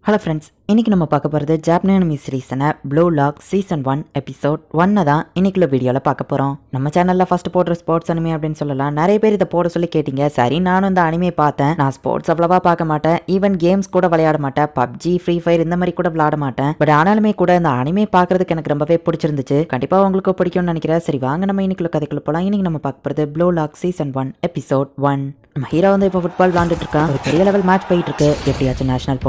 Hello friends, இன்னைக்கு நம்ம பார்க்க போகிறது ஜாப்பனீஸ் சீரீஸான ப்ளூ லாக் சீசன் 1 எபிசோட் 1 தான் இன்னைக்குள்ள வீடியோவில் பார்க்க போகிறோம். நம்ம சேனலில் ஃபர்ஸ்ட் போடுற ஸ்போர்ட்ஸ் அனிமே அப்படின்னு சொல்லலாம். நிறைய பேர் இதை போட சொல்லி கேட்டீங்க. சரி, நானும் இந்த அனிமே பார்த்தேன். நான் ஸ்போர்ட்ஸ் அவ்வளவா பார்க்க மாட்டேன், ஈவன் கேம்ஸ் கூட விளையாட மாட்டேன், பப்ஜி ஃப்ரீ ஃபயர் இந்த மாதிரி கூட விளையாட மாட்டேன். பட் ஆனாலுமே கூட இந்த அனிமே பார்க்கறதுக்கு எனக்கு ரொம்பவே பிடிச்சிருந்துச்சு. கண்டிப்பாக உங்களுக்கு பிடிக்கும்னு நினைக்கிறேன். சரி, வாங்க நம்ம இன்னைக்குள்ள கதைக்குள்ள போகலாம். இன்னைக்கு நம்ம பார்க்க போகிறது ப்ளூ லாக் சீசன் 1 எபிசோட் 1. நம்ம ஹீரோ வந்து இப்போ ஃபுட்பால் விளாண்டுட்டு இருக்கான். ஒரு பெரிய லெவல் மேட்ச் போயிட்டு இருக்கு. எப்படியாச்சும் நேஷனல்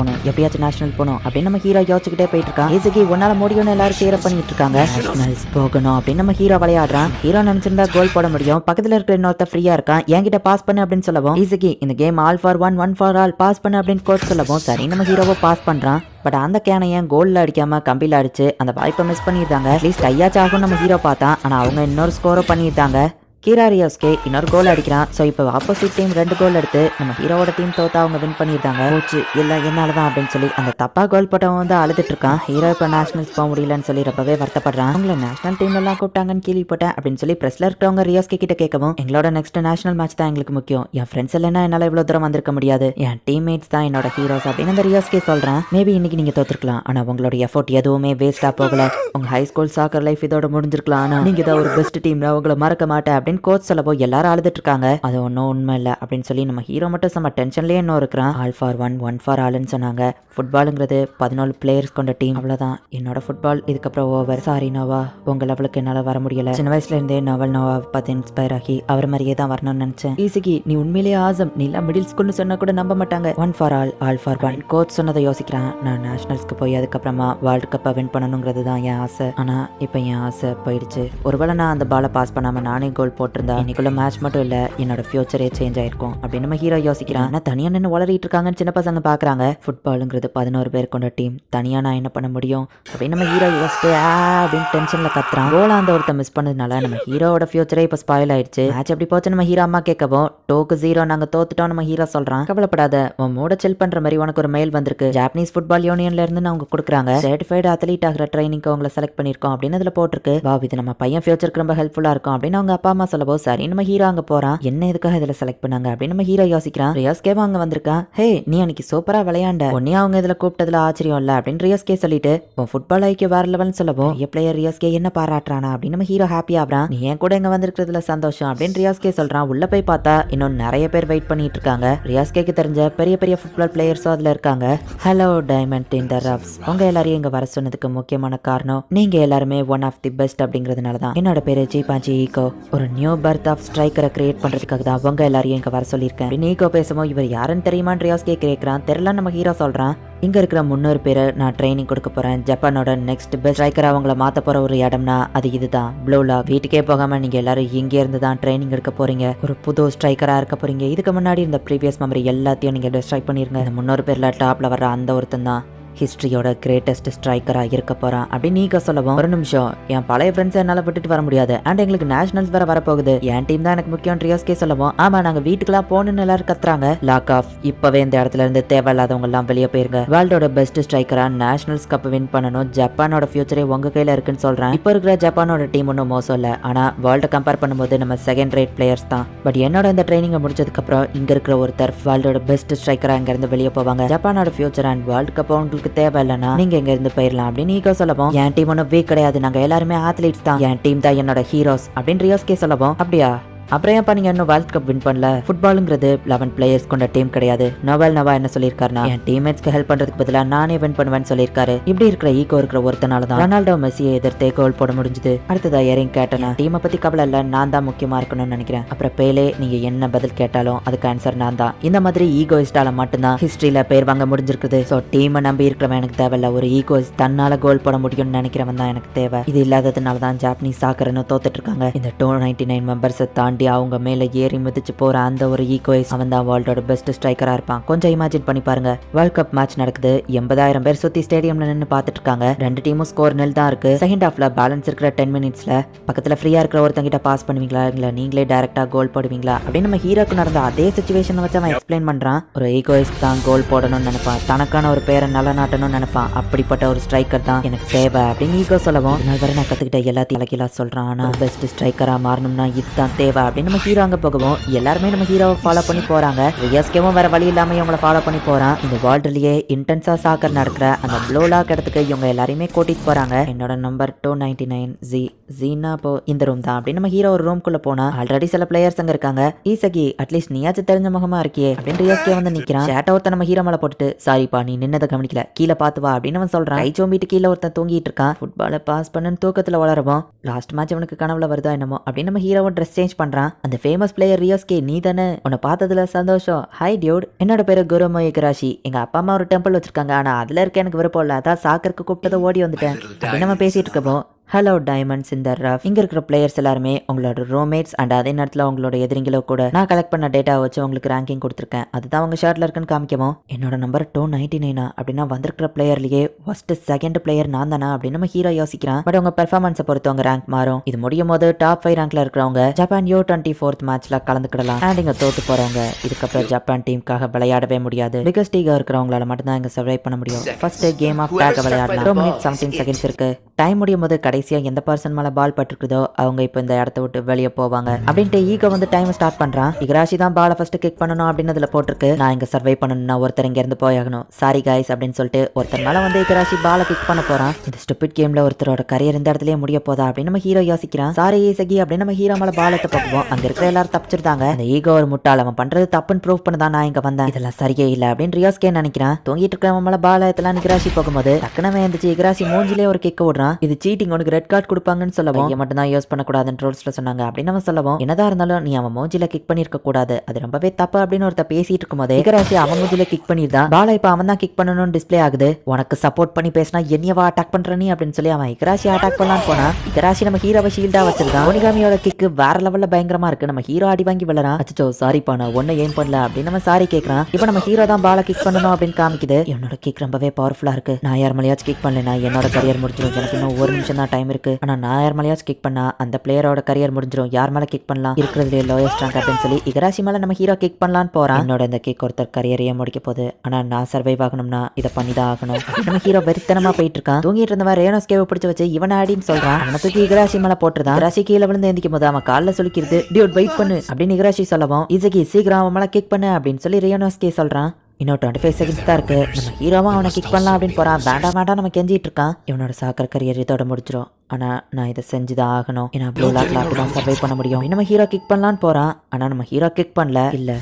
போகணும் அப்படின்னு நம்ம ஹீரோ யோசிச்சுக்கிட்டே போயிட்டு இருக்கான். ஈஸிக்கு ஒன்னால முடியும்னு எல்லாரும் சேர பண்ணிட்டு இருக்காங்க. நேஷனல்ஸ் போகணும் அப்படின்னு நம்ம ஹீரோ விளையாடுறான். ஹீரோ நினைச்சிருந்தா கோல் போட முடியும். பக்கத்துல இருக்கிற இன்னொருத்த ஃப்ரீயா இருக்கான். என்கிட்ட பாஸ் பண்ணு அப்படின்னு சொல்லவும், ஈஸிக்கு இந்த game all for one for all, pass பண்ணு அப்படின்னு கோச் சொல்லவும், சரி நம்ம ஹீரோவை பாஸ் பண்றான். பட் அந்த கேனை ஏன் கோல்ல அடிக்காம கம்பில அடிச்சு அந்த வாய்ப்பை மிஸ் பண்ணியிருந்தாங்க. அட்லீஸ்ட் கையாச்சும் ஆகும் நம்ம ஹீரோ பார்த்தா. ஆனா அவங்க இன்னொரு ஸ்கோரை பண்ணியிருந்தாங்க. கீரா ரியோஸ்கே இன்னொரு கோல் அடிக்கிறான். ஸோ இப்போ ஆப்போசிட் டீம் 2 கோல் எடுத்து நம்ம ஹீரோவோட டீம் தோத்தா அவங்க வின் பண்ணியிருந்தாங்க. கோச்சு இல்லை என்னால தான் அப்படின்னு சொல்லி அந்த தப்பா கோல் போட்டவன் வந்து அழுதுட்டு இருக்கான். ஹீரோ இப்போ நேஷனல்ஸ் போக முடியலன்னு சொல்லி ரொம்பவே வருத்தப்படுறான். அவங்கள நேஷனல் டீம் எல்லாம் கூப்பிட்டாங்கன்னு கேள்விப்பட்டேன் அப்படின்னு சொல்லி பிரஸ்ல இருக்கிறவங்க ரியோஸ்கே கிட்ட கேட்கவும், எங்களோட நெக்ஸ்ட் நேஷனல் மேட்ச் தான் எங்களுக்கு முக்கியம். என் ஃப்ரெண்ட்ஸ் இல்லைன்னா என்னால் இவ்வளோ தூரம் வந்திருக்க முடியாது. என் டீம்மேட்ஸ் தான் என்னோட ஹீரோஸ் அப்படின்னு அந்த ரியோஸ்கே சொல்றான். மேபி இன்னைக்கு நீங்க தோத்துருக்கலாம், ஆனா உங்களோட எஃபோர்ட் எதுவுமே வேஸ்டா போகல. உங்க ஹை ஸ்கூல் சாக்கர் லைஃப் இதோட முடிஞ்சிருக்கலாம். ஆனா நீங்க தான் ஒரு பெஸ்ட் டீம், உங்களை மறக்க மாட்டேன் அப்படின்னு கோச் சொல்லப்போ எல்லாரும் அழுதுட்டு இருக்காங்க. அது ஒன்றும் உண்மை இல்லை அப்படின்னு சொல்லி நம்ம ஹீரோ மட்டும் செம்ம டென்ஷன்லேயே இன்னும் இருக்கிறான். ஆல் ஃபார் ஒன் ஃபார் ஆல்னு சொன்னாங்க. ஃபுட்பாலுங்கிறது 14 பிளேயர்ஸ் கொண்ட டீம், அவ்வளோதான். என்னோட ஃபுட்பால் இதுக்கப்புறம் ஓவர். சாரி நோவா, உங்க லெவலுக்கு என்னால் வர முடியல. சின்ன வயசுல இருந்தே நோவா பார்த்து இன்ஸ்பயர் ஆகி அவர் மாதிரியே தான் வரணும்னு நினைச்சேன். ஈஸிக்கு நீ உண்மையிலேயே ஆசம், நீ எல்லாம் மிடில் ஸ்கூல்னு சொன்னா கூட நம்ப மாட்டாங்க. One for all for one. Coach சொன்னதை யோசிக்கிறான். நான் நேஷனல்ஸ்க்கு போய் அதுக்கப்புறமா வேர்ல்டு கப்பை வின் பண்ணணுங்கிறது தான் என் ஆசை. ஆனா இப்போ என் ஆசை போயிடுச்சு. ஒருவேளை நான் அந்த பாலை பாஸ் பண்ணாம நானே கோல் போட்டிருந்தா இன்னைக்குள்ள மேட்ச் மட்டும் இல்ல, என்னோட ஃபியூச்சரே சேஞ்ச் ஆயிருக்கும் அப்படின்னு நம்ம ஹீரோ யோசிக்கிறான். ஆனா தனியா நின்று வளரிட்டு இருக்காங்கன்னு சின்ன பசங்க பாக்குறாங்க. ஃபுட்பாலுங்கிறது 11 பேர் கொண்ட டீம், தனியா நான் என்ன பண்ண முடியும் அப்படின்னு நம்ம ஹீரோ யோசிச்சு அப்படின்னு டென்ஷன்ல கத்துறான். கோலா அந்த ஒருத்த மிஸ் பண்ணதுனால நம்ம ஹீரோட ஃபியூச்சரே இப்ப ஸ்பாயில் ஆயிடுச்சு. மேட்ச் எப்படி போச்சு நம்ம ஹீரோ அம்மா கேட்கவும், 2-0 நாங்க தோத்துட்டோம் நம்ம ஹீரோ சொல்றான். கவலைப்படாத, உன் மூட சில் பண்ற மாதிரி உனக்கு ஒரு மெயில் வந்திருக்கு. ஜாப்பனீஸ் ஃபுட்பால் யூனியன்ல இருந்து அவங்க கொடுக்குறாங்க. சர்டிஃபைடு அத்லீட் ஆகிற ட்ரைனிங்க்கு அவங்களை செலக்ட் பண்ணிருக்கோம் அப்படின்னு அதுல போட்டிருக்கு. வா, இது நம்ம பையன் ஃபியூச்சருக்கு ரொம்ப ஹெல்ப்ஃபுல்லா இருக்கும் அப்படின்னு அவங்க அப்பா அம்மா சொல்லவோ, சரி நம்ம ஹீரோ அங்க போறான். என்ன எதுக்காக இதுல செலக்ட் பண்ணாங்க அப்படின்னு நம்ம ஹீரோ யோசிக்கிறான். ரியோஸ்கே அங்க வந்திருக்கான். ஹே, நீ அன்னைக்கு சூப்பரா விளையாண்ட, உன்னையும் அவங்க இதுல கூப்பிட்டதுல ஆச்சரியம் இல்ல அப்படின்னு ரியோஸ்கே சொல்லிட்டு உன் ஃபுட்பால் ஐக்கிய வேற லெவல்னு சொல்லவும், பிளேயர் ரியோஸ்கே என்ன பாராட்டுறானா அப்படின்னு நம்ம ஹீரோ ஹாப்பி ஆகுறான். நீ ஏன் கூட இங்க வந்திருக்கிறதுல சந்தோஷம் அப்படின்னு ரியோஸ்கே சொல்றான். உள்ள போய் பார்த்தா இன்னும் நிறைய பேர் வெயிட் பண்ணிட்டு இருக்காங்க. ரியோஸ்கேக்கு தெரிஞ்ச பெரிய பெரிய ஃபுட்பால் பிளேயர்ஸும் அதுல இருக்காங்க. ஹலோ டைமண்ட் இன் த ரப்ஸ், உங்க எல்லாரையும் இங்க வர சொன்னதுக்கு முக்கியமான காரணம் நீங்க எல்லாருமே ஒன் ஆஃப் தி பெஸ்ட் அப்படிங்கிறதுனால தான். என்னோட பேரு ஜீபாஞ்சி ஈகோ. ஒரு நியூ பர்த் ஆஃப் ஸ்ட்ரைக்கரை கிரியேட் பண்றதுக்காக தான் உங்க எல்லாரையும் இங்க வர சொல்லியிருக்கேன். ஈகோ பேசும்போது இவர் யாருன்னு தெரியுமான்னு ரியோஸ்கே கேட்கிறான். தெரியல நம்ம ஹீரோ சொல்றான். இங்க இருக்கிற 300 பேரை நான் ட்ரைனிங் கொடுக்க போறேன். ஜப்பானோட நெக்ஸ்ட் பெஸ்ட் ஸ்ட்ரைக்கர் அவங்கள மாத்த போற ஒரு இடம்னா அது இதுதான், ப்ளூ லாக். வீட்டுக்கே போகாம நீங்க எல்லாரும் இங்கே இருந்து தான் ட்ரைனிங் எடுக்க போறீங்க. ஒரு புது ஸ்ட்ரைக்கரா இருக்க போறீங்க. இதுக்கு முன்னாடி இந்த ப்ரீவியஸ் மெமரி எல்லாத்தையும் நீங்க டிஸ்ட்ராய் பண்ணிருங்க. இந்த 300 பேர்ல டாப்ல வர்ற அந்த ஒருத்தன் தான் ஹிஸ்டரியோட கிரேட்டஸ்ட் ஸ்ட்ரைக்கரா இருக்க போறான் அப்படின்னு நீங்க சொல்லவும், ஒரு நிமிஷம், என் பழைய ஃப்ரெண்ட்ஸ் என்னால விட்டுட்டு வர முடியாது. அண்ட் எங்களுக்கு நேஷனல்ஸ் வேற வரப்போகுது. என் டீம் தான் எனக்கு முக்கியம் ரியோஸ்கே சொல்லவும், ஆமா நாங்க வீட்டுக்குலாம் போகணும்னு எல்லாரும் கத்துறாங்க. லாக் ஆஃப், இப்பவே இந்த இடத்துல இருந்து தேவையில்லாதவங்க எல்லாம் வெளியே போயிருங்க. வேர்ல்டோட பெஸ்ட் ஸ்ட்ரைக்கரா நேஷனல்ஸ் கப் வின் பண்ணணும். ஜப்பானோட ஃபியூச்சரே உங்க கையில இருக்குன்னு சொல்றேன். இப்போ இருக்கிற ஜப்பானோட டீம் ஒன்றும் மோசம் இல்ல, ஆனா வேர்ல்ட கம்பேர் பண்ணும்போது நம்ம செகண்ட் ரேட் பிளேயர்ஸ் தான். பட் என்னோட இந்த ட்ரைனிங் முடிச்சதுக்கு அப்புறம் இங்க இருக்கிற ஒருத்தர் வேர்ல்டோட பெஸ்ட் ஸ்ட்ரைக்கரா இங்க இருந்து வெளியே போவாங்க. ஜப்பானோட ஃபியூச்சர் அண்ட் வேர்ல்ட் கப் உங்களுக்கு தேவை இல்லைன்னா நீங்க இங்க இருந்து போயிடலாம் அப்படின்னு ஈகோ சொல்லவும், என் டீம் ஒன்னும் வீக் கிடையாது, நாங்க எல்லாருமே ஆத்லீட்ஸ் தான், என் டீம் தான் என்னோட ஹீரோஸ் அப்படின்னு ரியோஸ்கே சொல்லவும், அப்படியா அப்புறம் ஏன்ப்பா நீங்க இன்னும் வேர்ல்ட் கப் வின் பண்ணல? ஃபுட்பாலுங்கிறது 11 பிளேயர்ஸ் கொண்ட டீம் கிடையாது. நோவா என்ன சொல்லியிருக்காருன்னா, என் டீம்மேட்ஸ்க்கு ஹெல்ப் பண்றதுக்கு பதிலாக நானே வின் பண்ணுவேன்னு சொல்லியிருக்காரு. இப்படி இருக்கிற ஈகோ இருக்கிற ஒருத்தனால தான் ரொனால்டோ மெஸ்ஸியை எதிர்த்தே கோல் போட முடிஞ்சது. அடுத்ததா யாரையும் கேட்டனா, டீமை பத்தி கவலை இல்ல, நான் தான் முக்கியமா இருக்கணும்னு நினைக்கிறேன். அப்புறம் பேலே, நீங்க என்ன பதில் கேட்டாலும் அதுக்கு ஆன்சர் நான் தான். இந்த மாதிரி ஈகோயிஸ்டால மட்டும்தான் ஹிஸ்டரியில பேர் வாங்க முடிஞ்சிருக்குது. ஸோ டீமை நம்பி இருக்கிறவன் எனக்கு தேவையில்ல, ஒரு ஈகோயிஸ்ட் தன்னால கோல் போட முடியும்னு நினைக்கிறவன் தான் எனக்கு தேவை. இது இல்லாததுனால தான் ஜாப்பனீஸ் சாக்கர்னு தோத்துட்டு இருக்காங்க. இந்த 299 மெம்பர்ஸை தாண்டி அவங்க மேல ஏறி மிதிச்சு போற அந்த ஒரு ஈகோயிஸ் அவன் தான் வேர்ல்டோட பெஸ்ட் ஸ்ட்ரைக்கரா இருப்பான். கொஞ்சம் இமேஜின் பண்ணி பாருங்க. வேர்ல்ட் கப் மேட்ச் நடக்குது. 80,000 பேர் சுத்தி ஸ்டேடியம்ல நின்று பாத்துட்டு இருக்காங்க. 2 டீமும் ஸ்கோர் நெல் தான் இருக்கு. செகண்ட் ஹாஃப்ல பேலன்ஸ் இருக்கிற 10 மினிட்ஸ்ல பக்கத்துல ஃப்ரீயா இருக்கிற ஒருத்தங்கிட்ட பாஸ் பண்ணுவீங்களா, இல்ல நீங்களே டைரக்டா கோல் போடுவீங்களா அப்படின்னு நம்ம ஹீரோக்கு நடந்த அதே சிச்சுவேஷன் வச்சு அவன் எக்ஸ்பிளைன் பண்றான். ஒரு ஈகோயிஸ் தான் கோல் போடணும்னு நினைப்பான், தனக்கான ஒரு பேரை நல்லா நாட்டணும்னு நினைப்பான். அப்படிப்பட்ட ஒரு ஸ்ட்ரைக்கர் தான் எனக்கு தேவை அப்படின்னு ஈகோ சொல்லவும், நான் கத்துக்கிட்ட எல்லாத்தையும் சொல்றான். ஆனா பெஸ்ட் ஸ்ட்ரைக்கரா மாறணும்னா இதுதான் தேவை வா அப்படின்னு நம்ம ஹீரோ அங்க போகவும் எல்லாருமே நம்ம ஹீரோவை ஃபாலோ பண்ணி போறாங்க. ரியாஸ்கேவும் வேற வழி இல்லாம இவங்கள ஃபாலோ பண்ணி போறான். இந்த வேர்ல்ட்லயே இன்டென்ஸா சாக்கர் நடக்கிற அந்த ப்ளோ லாக் இடத்துக்கு இவங்க எல்லாரையுமே கூட்டிட்டு போறாங்க. என்னோட நம்பர் 299 ஜீனா போ இந்த ரூம் தான் அப்படின்னு நம்ம ஹீரோ ஒரு ரூம்குள்ள போனா ஆல்ரெடி சில பிளேயர்ஸ் அங்க இருக்காங்க. ஈசகி அட்லீஸ்ட் நீயாச்சும் தெரிஞ்ச முகமா இருக்கியே அப்படின்னு ரியாஸ்கே வந்து நிக்கிறான். சேட்ட ஒருத்தன் நம்ம ஹீரோ மேல போட்டுட்டு சாரிப்பா நீ நின்னதை கவனிக்கல கீழே பாத்து வா அப்படின்னு அவன் சொல்றான். கை சோம்பிட்டு கீழே ஒருத்தன் தூங்கிட்டு இருக்கான். ஃபுட்பாலை பாஸ் பண்ணு தூக்கத்துல வளரவும் லாஸ்ட் மேட்ச் அவனுக்கு கனவுல வருதா என்னமோ அப்படின்னு நம்ம ஹீரோவை ட்ரெஸ் சேஞ்ச் பண்றான். அந்த ஃபேமஸ் பிளேயர் ரியாஸ்கே நீ தானே, உன்னை பார்த்ததுல சந்தோஷம். ஹாய் டியூட், என்னோட பேரு குருமோ இகராஷி. எங்க அப்பா அம்மா ஒரு டெம்பிள் வச்சிருக்காங்க, ஆனா அதுல இருக்க எனக்கு விருப்பம் இல்ல, அதான் சாக்கருக்கு கூப்பிட்டதை ஓடி வந்துட்டேன் அப்படின்னு நம்ம பேசிட்டு இருக்கப்போ ஹலோ டைமண்ட்ஸ் இந்த ரஃப் இங்க இருக்கிற பிளேயர்ஸ் எல்லாருமே உங்களோட ரூம்மேட்ஸ் அண்ட் அதே நேரத்தில் உங்களோட எதிரிங்களோ கூட நான் கலெக்ட் பண்ண டேட்டா வச்சு உங்களுக்கு ரேங்கிங் கொடுத்துருக்கேன். அதுதான் உங்க ஷர்ட்ல இருக்குன்னு காமிக்கவும் என்னோட நம்பர் 299 அப்படின்னா வந்திருக்கிற பிளேயர்லயே ஃபர்ஸ்ட் செகண்ட் பிளேயர் நான் தானா அப்படின்னு நம்ம ஹீரோ யோசிக்கிறான். பட் உங்க பெர்ஃபார்மன்ஸை பொறுத்து உங்க ரேங்க் மாறும். இது முடியும் போது டாப் 5 ரேங்க்ல இருக்கிறவங்க ஜப்பான் U24 மேட்ச்ல கலந்துக்கிடலாம். அண்ட் இங்க தோத்து போறவங்க இதுக்கப்புறம் ஜப்பான் டீமுக்காக விளையாடவே முடியாது. பிகஸ்ட் லீகா இருக்கிறவங்களால மட்டும் தான் இங்க சர்வை பண்ண முடியும். ஃபர்ஸ்ட் கேம் ஆஃப் டேக் விளையாடலாம். 2 minutes 17 seconds இருக்கு. டைம் முடியும் போது கடைசியா எந்த பர்சன் மேல பால் பட்டுருக்குதோ அவங்க இப்போ இந்த இடத்த விட்டு வெளியே போவாங்க அப்படின்ட்டு ஈகோ வந்து டைம் ஸ்டார்ட் பண்றான். இகராஷி தான் பாலை ஃபர்ஸ்ட் கிக் பண்ணணும் அப்படின்னு அதுல போட்டிருக்கு. நான் இங்க சர்வை பண்ணணும்னா ஒருத்தர் இங்க இருந்து போயாகணும், சாரி கைஸ் அப்படின்னு சொல்லிட்டு ஒருத்தர் மேல வந்து இகராஷி பாலை கிக் பண்ண போறான். இந்த ஸ்டூபிட் கேம்ல ஒருத்தரோட கரியர் இந்த இடத்துலயே முடிய போதா அப்படின்னு நம்ம ஹீரோ யோசிக்கிறான். சாரி ஈசகி அப்படின்னு நம்ம ஹீரோ மேல பாலத்தை பார்ப்போம். அங்க இருக்கிற எல்லாரும் தப்பிச்சிருந்தாங்க. அந்த ஈகோ ஒரு முட்டாள், அவன் பண்றது தப்புன்னு ப்ரூவ் பண்ணதான் நான் இங்க வந்தேன், இதெல்லாம் சரியே இல்ல அப்படின்னு ரியாஸ்கே நினைக்கிறான். தூங்கிட்டு இருக்கிறவன் மேல பால எத்தலாம் இகராஷி போகும்போது டக்குனவே எந்திரிச்சு இகராஷி மூஞ்சிலே ஒரு கிக்க விடுறான். இது சீட்டிங், உனக்கு ரெட் கார்டு கொடுப்பாங்கன்னு சொல்லவும் மட்டும் தான் யூஸ் பண்ணக்கூடாதுன்னு ரூல்ஸ்ல சொன்னாங்க அப்படின்னு நம்ம சொல்லவும் என்னதான் இருந்தாலும் நீ அவன் மூஞ்சில கிக் பண்ணிருக்க கூடாது, அது ரொம்பவே தப்பு அப்படின்னு ஒருத்த பேசிட்டு இருக்கும் போதே இகராஷி அவன் மூஞ்சில கிக் பண்ணிருந்தான். பாலா இப்ப அவன் தான் கிக் பண்ணணும்னு டிஸ்பிளே ஆகுது. உனக்கு சப்போர்ட் பண்ணி பேசினா என்னவா அட்டாக் பண்ற நீ அப்படின்னு சொல்லி அவன் இகராஷி அட்டாக் பண்ணலான்னு போனா இகராஷி நம்ம ஹீரோவை ஷீல்டா வச்சிருக்கான். ஒனிகாமியோட கிக் வேற லெவல்ல பயங்கரமா இருக்கு. நம்ம ஹீரோ அடி வாங்கி விளறான். அச்சோ சாரிப்பா நான் ஒன்னும் ஏம் பண்ணல அப்படின்னு நம்ம சாரி கேட்கறான். இப்ப நம்ம ஹீரோ தான் பாலை கிக் பண்ணணும் அப்படின்னு காமிக்குது. என்னோட கிக் ரொம்பவே பவர்ஃபுல்லா இருக்கு, நான் யார் மேலேயாச்சும் கிக் பண்ணலனா என்னோட கரியர் முடிஞ்சிடும், எனக்கு இன்னும் 1 நிமிஷம் தான் டைம் இருக்கு, ஆனா நான் யார் மேலேயாச்சும் கிக் பண்ணா அந்த பிளேயரோட கரியர் முடிஞ்சிடும், யார் மேல கிக் பண்ணலாம் இருக்கிறதுல லோயஸ்ட் ரேங்க் அப்படின்னு சொல்லி இகராஷி மேல நம்ம ஹீரோ கிக் பண்ணலான்னு போறான். என்னோட இந்த கிக் ஒருத்தர் கரியரையே முடிக்க போகுது, ஆனா நான் சர்வைவ் ஆகணும்னா இதை பண்ணிதான் ஆகணும். நம்ம ஹீரோ வெறித்தனமா போயிட்டு இருக்கான். தூங்கிட்டு இருந்தவன் ரேனோஸ்கேவை பிடிச்சு வச்சு இவன் ஆடின்னு சொல்றான். அவனை தூக்கி இகராஷி மேல போட்டுருதான். இகராஷி கீழே விழுந்து எந்திக்கும் போது அவன் காலில் சொல்லிக்கிறது டியூட் வெயிட் பண்ணு அப்படின்னு இகராஷி சொல்லவும் இசகி சீக்கிரம் அவன் மேல கிக் பண்ணு அப்படின்னு சொல்லி ரேனோஸ்கே சொல்றான். இன்னும் 25 செகண்ட்ஸ் தான் இருக்கு. நம்ம ஹீரோவும் அவனை கிக் பண்ணலாம் அப்படின்னு போறான். வேண்டாம் நம்ம கெஞ்சிட்டு இருக்கான். இவனோட சாக்கர் கரியர் இதோட முடிச்சிடும், ஆனா நான் இதை செஞ்சுதான் ஆகணும், ஏன்னா ப்ளூ லாக்ல அப்படிதான் சர்வை பண்ண முடியும். நம்ம ஹீரோ கிக் பண்ணலான்னு போறான். ஆனா நம்ம ஹீரோ கிக் பண்ணல. இல்ல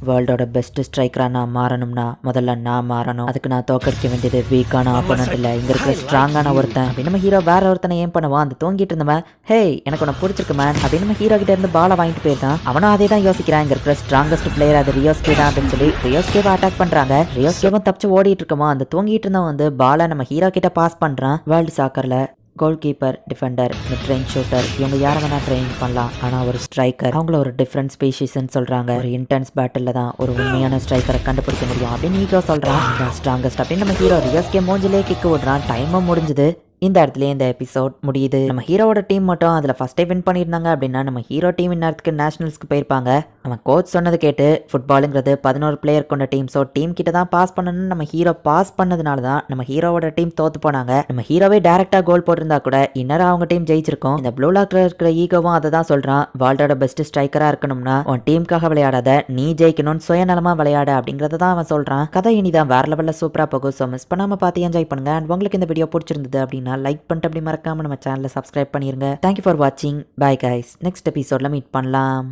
வேர்ல்டோட பெஸ்ட் ஸ்ட்ரைக்கரா நான் மாறணும்னா முதல்ல நான் மாறணும். அதுக்கு நான் தோக்கடிக்க வேண்டியது வீக்கான ஆப்போனன்ட் இல்ல, இங்க இருக்கிற ஸ்ட்ராங்கான ஒருத்தன் அப்படின்னு நம்ம ஹீரோ வேற ஒருத்தனை ஏன் பண்ணுவான். அந்த தூங்கிட்டு இருந்தவன் ஹே எனக்கு உனக்கு பிடிச்சிருக்கு மேன் அப்படின்னு நம்ம ஹீரோ கிட்ட இருந்து பாலை வாங்கிட்டு போயிருந்தான். அவனும் அதே தான் யோசிக்கிறான். இங்க இருக்கிற ஸ்ட்ராங்கஸ்ட் பிளேயர் அது ரியோஸ்கே தான் அப்படின்னு சொல்லி ரியோஸ்கேவை அட்டாக் பண்றாங்க. ரியோஸ்கேவும் தப்பிச்சு ஓடிட்டு இருக்கோமா அந்த தூங்கிட்டு இருந்தவன் வந்து பாலை நம்ம ஹீரோ கிட்ட பாஸ் பண்றான். வேர்ல்டு சாக்கர்ல goal keeper, defender, mid range shooter இவங்க யாரை வேணா ட்ரெயின் பண்ணலாம், ஆனா ஒரு ஸ்ட்ரைக்கர் அவங்கள ஒரு டிஃப்ரெண்ட் ஸ்பீஷிஸ்ன்னு சொல்றாங்க. ஒரு இன்டென்ஸ் பேட்டில் தான் ஒரு உண்மையான ஸ்ட்ரைக்கரை கண்டுபிடிக்க முடியும் அப்படின்னு ஹீரோ சொல்றான். ஸ்ட்ராங்கஸ்ட் அப்படின்னு நம்ம ஹீரோ ரியாஸ்கே மூஞ்சிலே கிக் விடுறான். டைமும் முடிஞ்சுது. இந்த இடத்துல இந்த எபிசோட் முடியுது. நம்ம ஹீரோவோட டீம் மட்டும் அதுல ஃபர்ஸ்டே வின் பண்ணியிருந்தாங்க அப்படின்னா நம்ம ஹீரோ டீம் இந்நேரத்துக்கு நேஷனல்ஸ்க்கு போயிருப்பாங்க. அவன் கோச் சொன்னது கேட்டு ஃபுட்பாலுங்கிறது 11 பிளேயர் கொண்ட டீம், ஸோ டீம் கிட்ட தான் பாஸ் பண்ணணும்னு நம்ம ஹீரோ பாஸ் பண்ணதுனால தான் நம்ம ஹீரோவோட டீம் தோத்து போனாங்க. நம்ம ஹீரோவே டைரக்டா கோல் போட்டிருந்தா கூட இன்னரா அவங்க டீம் ஜெயிச்சிருக்கும். இந்த ப்ளூ லாக்ல இருக்கிற ஈகோவும் அதை தான் சொல்றான். வேர்ல்டோட பெஸ்ட் ஸ்ட்ரைக்கரா இருக்கணும்னா உன் டீமுக்காக விளையாடாத, நீ ஜெயிக்கணும்னு சுயநலமா விளையாட அப்படிங்கறத தான் அவன் சொல்றான். கதை இனிதான் வேற லெவல்ல சூப்பரா போகும். ஸோ மிஸ் பண்ணாம பார்த்து என்ஜாய் பண்ணுங்க. அண்ட் உங்களுக்கு இந்த வீடியோ பிடிச்சிருந்தது அப்படின்னா லைக் பண்ணிட்டு அப்படி மறக்காம நம்ம சேனலை சப்ஸ்கிரைப் பண்ணிருங்க. தேங்க்யூ ஃபார் வாட்சிங். Bye guys. நெக்ஸ்ட் எபிசோட்ல மீட் பண்ணலாம்.